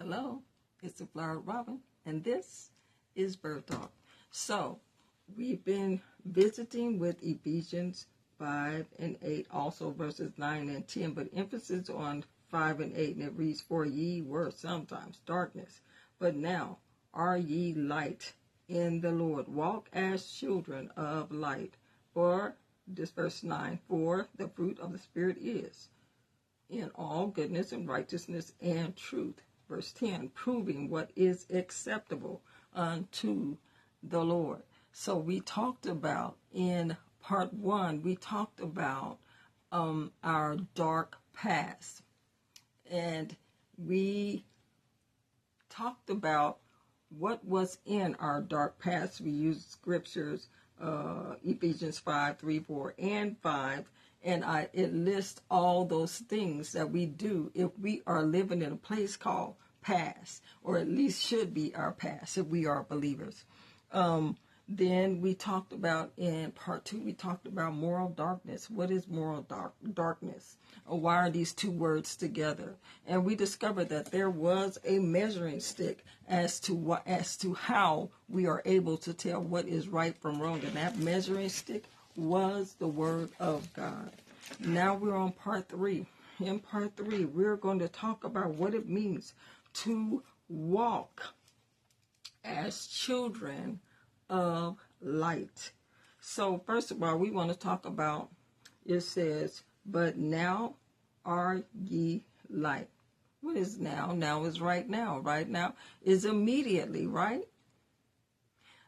Hello, it's the Flower Robin, and this is Bird Talk. So, we've been visiting with Ephesians 5 and 8, also verses 9 and 10, but emphasis on 5 and 8, and it reads, "For ye were sometimes darkness, but now are ye light in the Lord. Walk as children of light." For this verse 9, "For the fruit of the Spirit is in all goodness and righteousness and truth." Verse 10, "Proving what is acceptable unto the Lord." So we talked about in part 1, we talked about our dark past. And we talked about what was in our dark past. We used scriptures, Ephesians 5, 3, 4, and 5. And it lists all those things that we do if we are living in a place called past, or at least should be our past if we are believers. Then we talked about in part 2, we talked about moral darkness. What is moral darkness? Or why are these two words together? And we discovered that there was a measuring stick as to how we are able to tell what is right from wrong. And that measuring stick was the Word of God. Now we're on part 3. In part 3, we're going to talk about what it means to walk as children of light. So first of all, we want to talk about, it says, "But now are ye light." What is now? Now is right now. Right now is immediately, right?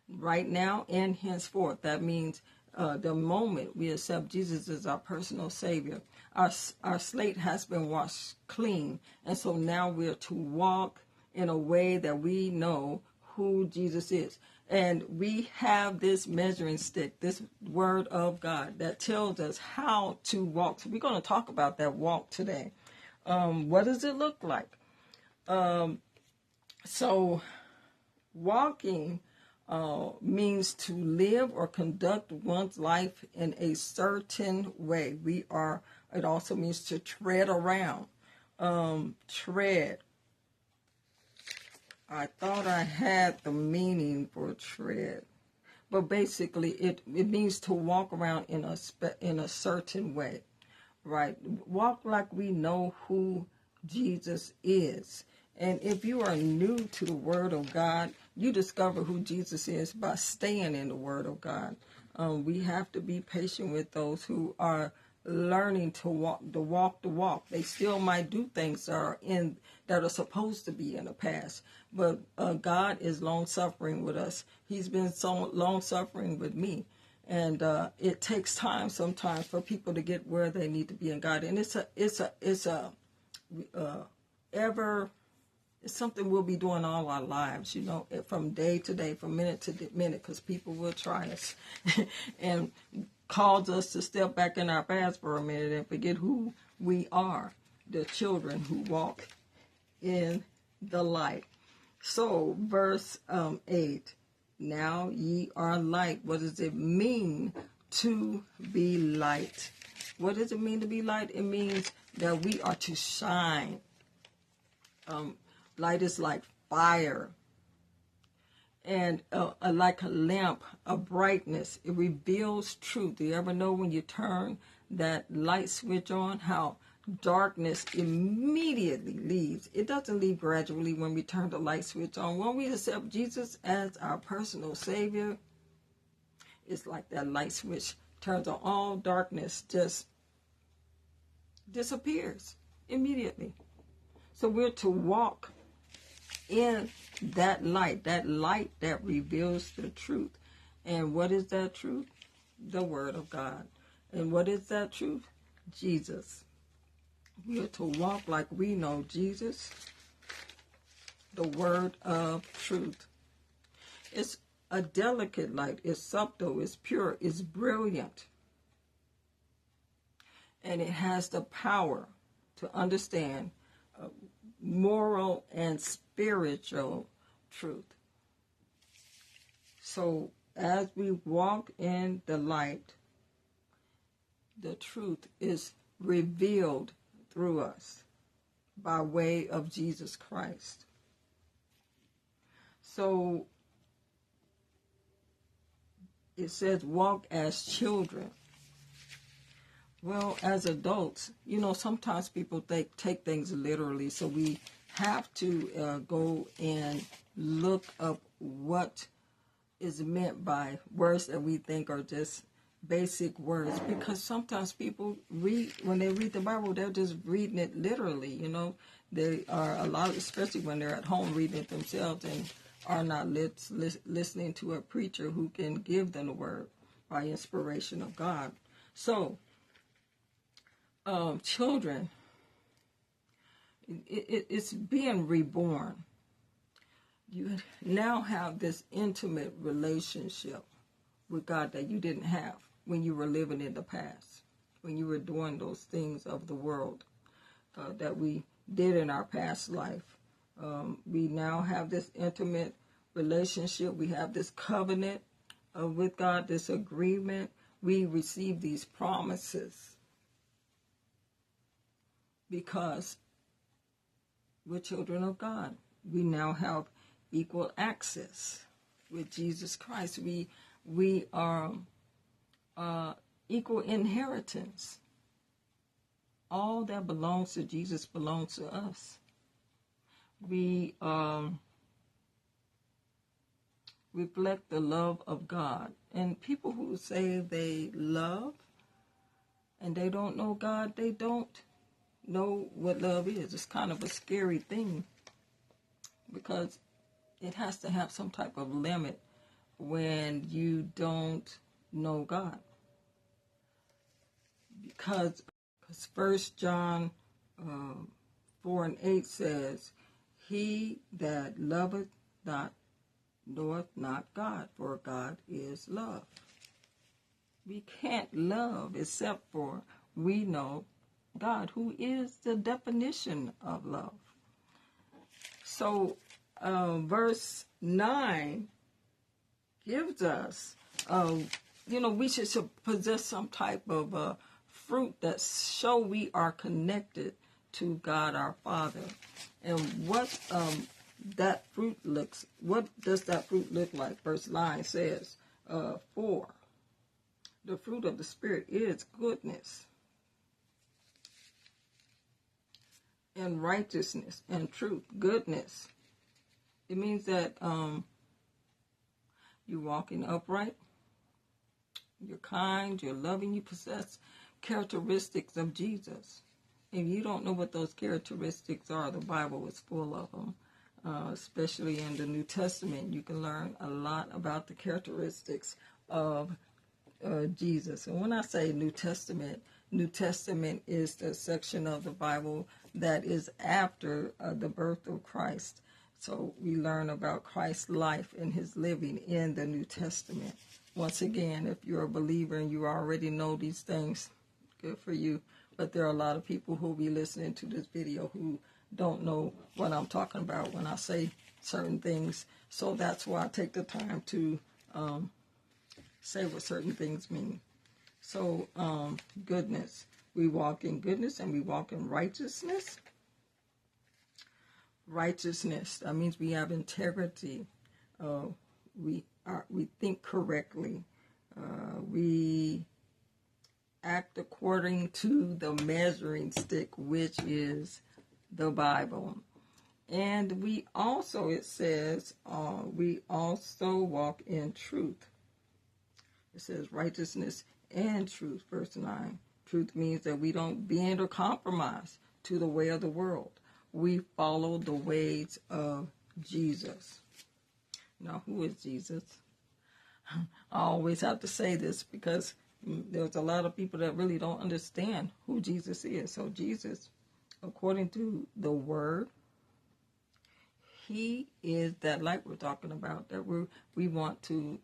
Right now and henceforth. That means the moment we accept Jesus as our personal Savior, our slate has been washed clean. And so now we're to walk in a way that we know who Jesus is. And we have this measuring stick, this Word of God, that tells us how to walk. So we're going to talk about that walk today. What does it look like? So walking means to live or conduct one's life in a certain way. It also means to tread around. Tread. I thought I had the meaning for tread, but basically it means to walk around in a certain way, right? Walk like we know who Jesus is. And if you are new to the Word of God, you discover who Jesus is by staying in the Word of God. We have to be patient with those who are learning to walk the walk. They still might do things that are supposed to be in the past, but God is long suffering with us. He's been so long suffering with me, and it takes time sometimes for people to get where they need to be in God. And it's something we'll be doing all our lives, from day to day, from minute to minute, because people will try us and cause us to step back in our past for a minute and forget who we are, the children who walk in the light. So verse 8, "Now ye are light." What does it mean to be light? What does it mean to be light? It means that we are to shine. Light is like fire, and like a lamp, a brightness. It reveals truth. Do you ever know when you turn that light switch on, how darkness immediately leaves? It doesn't leave gradually when we turn the light switch on. When we accept Jesus as our personal Savior, it's like that light switch turns on. All darkness just disappears immediately. So we're to walk in that light that reveals the truth. And what is that truth? The Word of God. And what is that truth? Jesus. We are to walk like we know Jesus, the Word of truth. It's a delicate light. It's subtle. It's pure. It's brilliant. And it has the power to understand moral and spiritual truth. So as we walk in the light, the truth is revealed through us by way of Jesus Christ. So it says walk as children. Well, as adults, sometimes people take things literally, so we have to go and look up what is meant by words that we think are just basic words, because sometimes people when they read the Bible, they're just reading it literally. They are a lot, especially when they're at home reading it themselves, and are not listening to a preacher who can give them the word by inspiration of God. So children, it's being reborn. You now have this intimate relationship with God that you didn't have when you were living in the past, when you were doing those things of the world that we did in our past life. We now have this intimate relationship. We have this covenant with God, this agreement. We receive these promises because we're children of God. We now have equal access with Jesus Christ. We are equal inheritance. All that belongs to Jesus belongs to us. We reflect the love of God. And people who say they love and they don't know God, they don't know what love is. It's kind of a scary thing, because it has to have some type of limit when you don't know God. Because 1 John 4:8 says, he that loveth not knoweth not God, for God is love. We can't love except for we know God, who is the definition of love. So verse 9 gives us, we should possess some type of fruit that show we are connected to God our Father. And what does that fruit look like? Verse 9 says, for the fruit of the Spirit is goodness and righteousness and truth. Goodness, it means that you're walking upright, you're kind, you're loving, you possess characteristics of Jesus. If you don't know what those characteristics are, the Bible is full of them. Especially in the New Testament, you can learn a lot about the characteristics of Jesus. And when I say New Testament is the section of the Bible that is after the birth of Christ. So we learn about Christ's life and his living in the New Testament. Once again, if you're a believer and you already know these things, good for you. But there are a lot of people who will be listening to this video who don't know what I'm talking about when I say certain things. So that's why I take the time to say what certain things mean. So goodness. We walk in goodness and we walk in righteousness. Righteousness, that means we have integrity. We think correctly. We act according to the measuring stick, which is the Bible. And we also, it says, we also walk in truth. It says righteousness and truth, verse 9. Truth means that we don't bend or compromise to the way of the world. We follow the ways of Jesus. Now, who is Jesus? I always have to say this because there's a lot of people that really don't understand who Jesus is. So Jesus, according to the Word, he is that light we're talking about, that we want to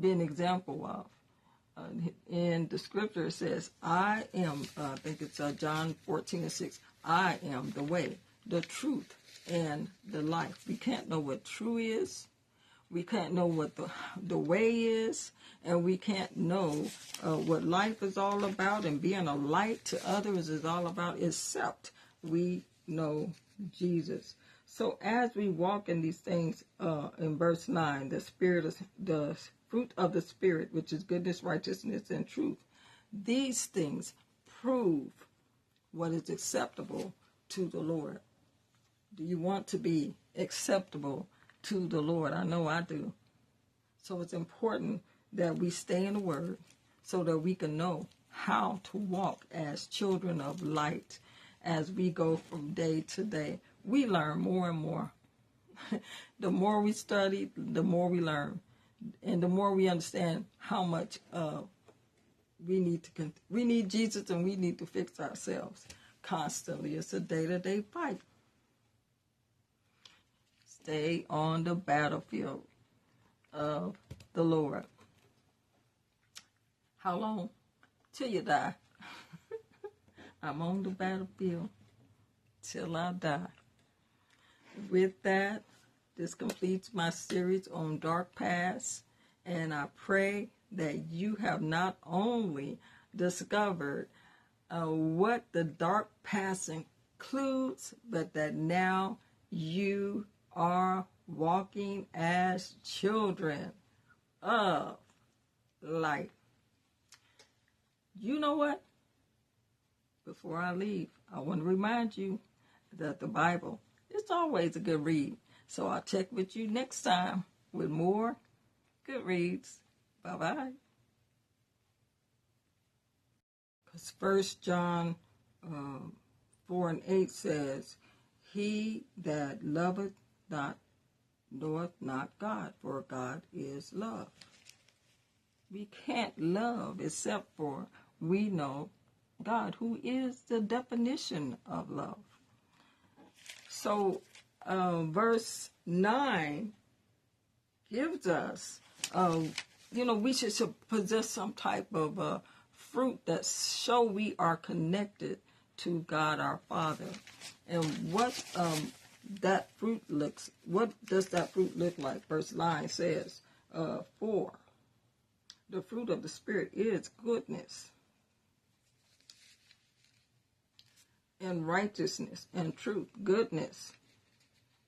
be an example of. In the scripture it says, I am, I think it's John 14:6, I am the way, the truth, and the life. We can't know what true is. We can't know what the way is, and we can't know what life is all about and being a light to others is all about, except we know Jesus. So as we walk in these things, in verse 9, the fruit of the Spirit, which is goodness, righteousness, and truth, these things prove what is acceptable to the Lord. Do you want to be acceptable to the Lord? I know I do. So it's important that we stay in the Word so that we can know how to walk as children of light as we go from day to day. We learn more and more. The more we study, the more we learn. And the more we understand how much we need Jesus, and we need to fix ourselves constantly. It's a day-to-day fight. Stay on the battlefield of the Lord. How long? Till you die. I'm on the battlefield till I die. With that, this completes my series on dark past, and I pray that you have not only discovered what the dark past includes, but that now you are walking as children of light. You know what? Before I leave, I want to remind you that the Bible is always a good read. So I'll check with you next time with more good reads. Bye-bye. Because 1 John 4:8 says, he that loveth not knoweth not God, for God is love. We can't love except for we know God, who is the definition of love. So verse 9 gives us, we should possess some type of fruit that show we are connected to God our Father. And what does that fruit look like? Verse 9 says, for the fruit of the Spirit is goodness and righteousness and truth. Goodness.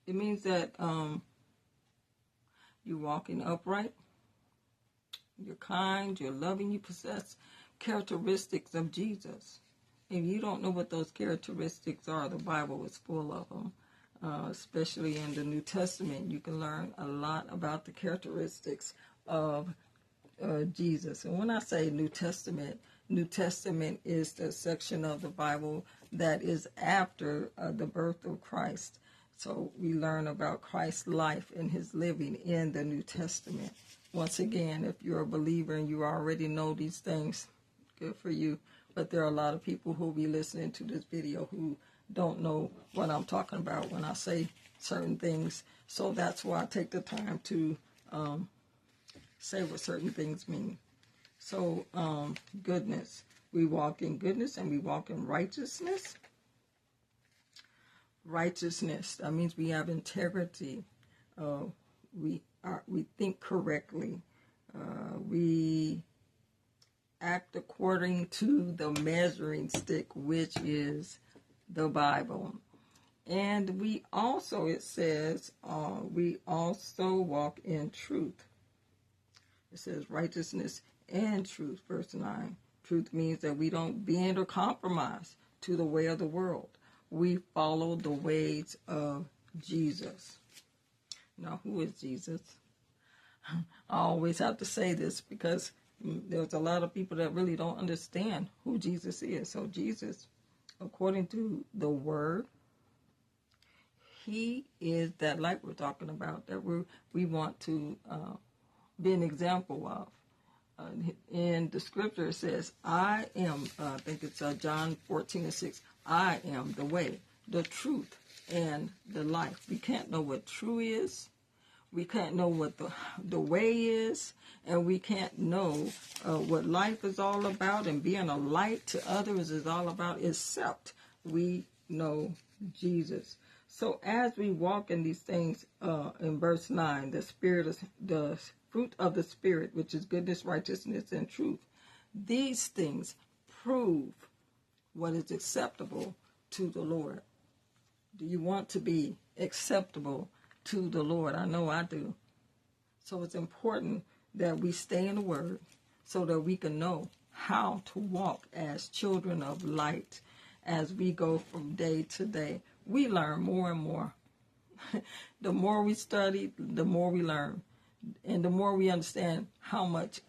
It means that you're walking upright, you're kind, you're loving, you possess characteristics of Jesus. If you don't know what those characteristics are, the Bible is full of them. Especially in the New Testament, you can learn a lot about the characteristics of Jesus. And when I say New Testament is the section of the Bible that is after the birth of Christ. So we learn about Christ's life and his living in the New Testament. Once again, if you're a believer and you already know these things, good for you. But there are a lot of people who will be listening to this video who don't know what I'm talking about when I say certain things. So that's why I take the time to say what certain things mean. So goodness. We walk in goodness and we walk in righteousness. Righteousness, that means we have integrity. We think correctly. We act according to the measuring stick, which is the Bible. And we also, it says, we also walk in truth. It says righteousness and truth, verse 9. Truth means that we don't bend or compromise to the way of the world. We follow the ways of Jesus. Now, who is Jesus? I always have to say this because there's a lot of people that really don't understand who Jesus is. So Jesus, according to the Word, he is that light we're talking about, that we want to be an example of. In the scripture it says, I am, I think it's John 14:6, I am the way, the truth, and the life. We can't know what true is. We can't know what the way is. And we can't know what life is all about and being a light to others is all about, except we know Jesus. So as we walk in these things, in verse 9, the fruit of the Spirit, which is goodness, righteousness, and truth, these things prove what is acceptable to the Lord. Do you want to be acceptable to the Lord. I know I do. So it's important that we stay in the Word so that we can know how to walk as children of light as we go from day to day. We learn more and more. The more we study, the more we learn. And the more we understand how much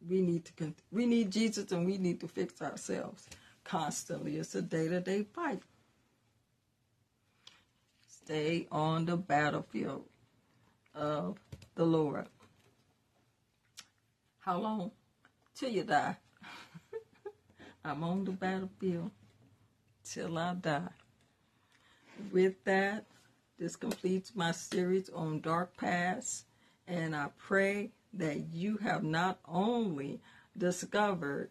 we need Jesus, and we need to fix ourselves constantly. It's a day-to-day fight. Stay on the battlefield of the Lord. How long? Till you die. I'm on the battlefield till I die. With that, this completes my series on dark past, and I pray that you have not only discovered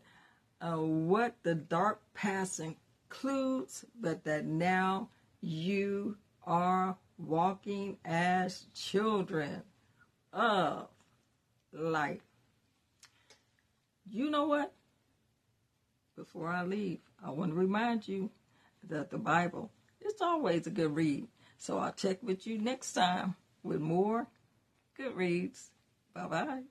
what the dark past includes, but that now you are walking as children of light. You know what? Before I leave, I want to remind you that the Bible is always a good read. So I'll check with you next time with more good reads. Bye-bye.